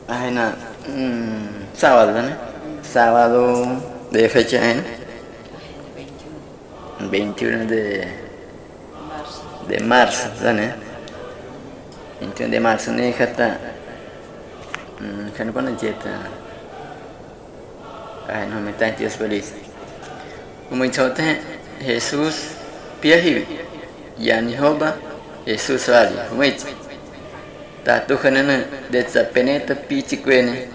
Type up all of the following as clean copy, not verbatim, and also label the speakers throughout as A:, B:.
A: Ajena, sábado, ¿no? Sábado de fecha, ¿eh? 21 de marzo, ¿no? 21 de marzo, ¿no? Kata, kan pun jeta, no me tan Dios feliz. Como dice Jesús, piahi, yani hoba, Jesús wali, como dice. Tatu kanana detsa peneta pichi kwene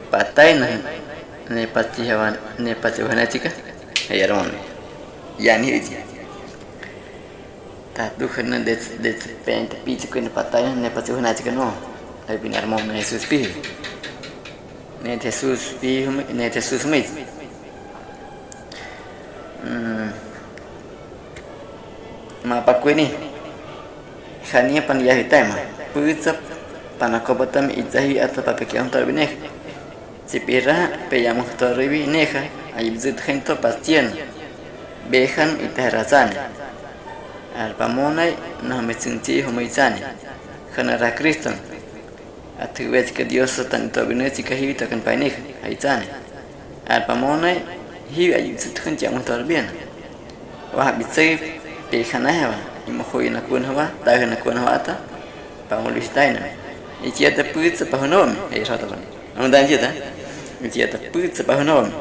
A: patay na ne pati hawan ne pati wana chika ayaron yani hiji tatu kanana detsa peneta pichi kwene patay ne pati wana chika no ay binar mo na Jesus pi ne Jesus pi ne Jesus mit ma pakweni khania pan yahi tema puitsap panakobatam itzahi atau papekiam tarbinek sipira peyam tarbi neha ayibzit khento pastien behan iterazan alpamonai no metsinti homoizani khanara kriston atuwez que dios tan tobine chikahi takan painek aizani alpamonai hi ayibzit khanjam tarbien wah bitsai pehanaha imohoina kunhawa dagana kunhawa ata pamulis taina ichi ata putsa pahonom rata kan amundan jeta ichi ata putsa pahonom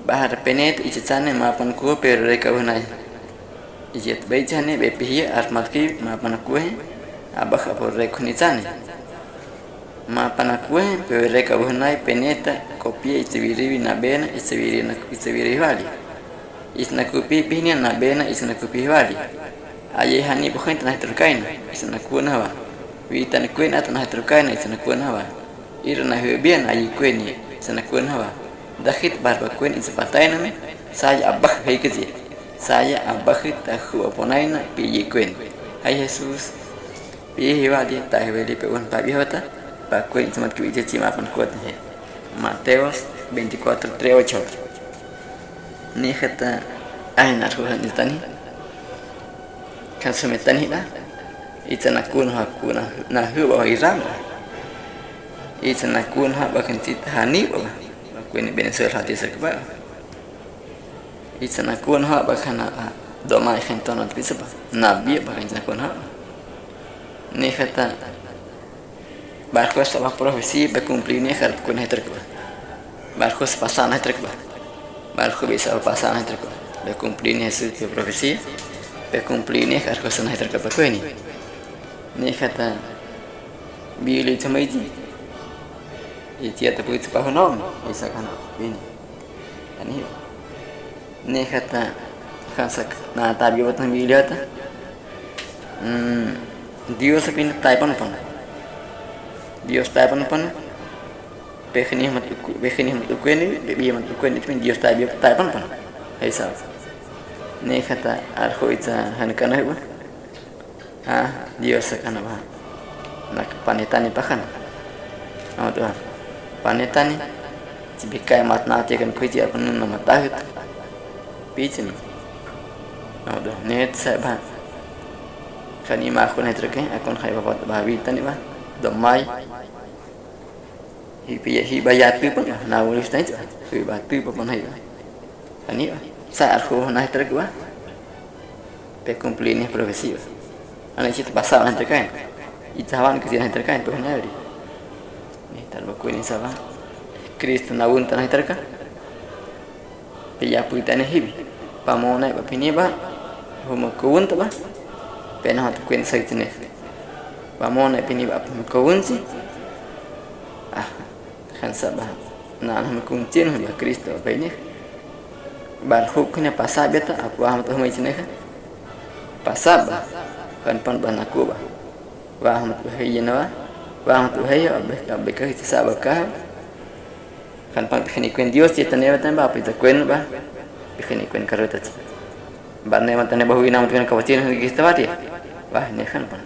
A: bahar penet ichi tsane mapan ko pero reka hunai ichi ata beichane bepi armatki mapan ko abah por rekuni tsane mapan ko pero reka hunai peneta kopia ichi viri na bena ichi viri vali isna kupi pihnya na bena isna kupi vali aye hani bukan tanah terkain isna kuan hawa witan kuen atau terkain isna kuan hawa irna hebian aye kuen ni isna kuan hawa dakhit barba kuen ispatain me saya abah hekezi saya abah tahu aponaina pi kuen hai Jesus pi hiwali tahweli pe un pabi hota pa kuen semat ku ije cima pan kuat he Mateos 24:38 ni kata aina Tuhan ditani kan semetan hila itana kun hakuna na huwa irang itana kun ha bakan titani ba kun ben sel hati sekba itana kun ha bakan doma khenton at bisaba nabi bakan itana kun ha ni kata barcos tabak profesi be cumplir ni har kun heterba barcos pasan heterba barco bisa pasan heterba be cumplir ni hasil profesi pe cumplir ni harus sana terkapa ko ini ni kata bili chamaiji iti ata puit pa honom isa kana ini ani ni kata kansak na tabi wat na bili ata Dios pin taipan pan Dios taipan pan pe khini mat ko ini be mat ko ini pin Dios taipan pan isa ni kata arhoita hankana ba Dios kana ba nak panetani pakan tuhan panetani cibikai matnati kan kuji apa nama tahut picin tuhan net saya kan ima aku net reke akon khai babat bahawitan ba domai hibayatu pa na ulis na ito hibatu pa panay ani saya aku naik tergua pe cumplir ni profesi ana situ pasal nanti kan itawan ke sini terkain tu hari ni talbaku ini salah Kristo nawun tanah terka pe ya puitane hibi pamona ba pini ba homo kuun ba pe na tu kuen sai tene pamona pini ba kuun si kan sabah na homo kuncin ba Kristo ba ini barhuknya pasab eta aku ahmat humai cina pasab kan pan banaku ba wa ahmat hayna wa ahmat hayya abbe ka sabaka kan pan khini kuen Dios cetane batan ba pita kuen ba khini kuen karota ban ne matan bahu ina matan kawacin gi stawati wah ne kan pan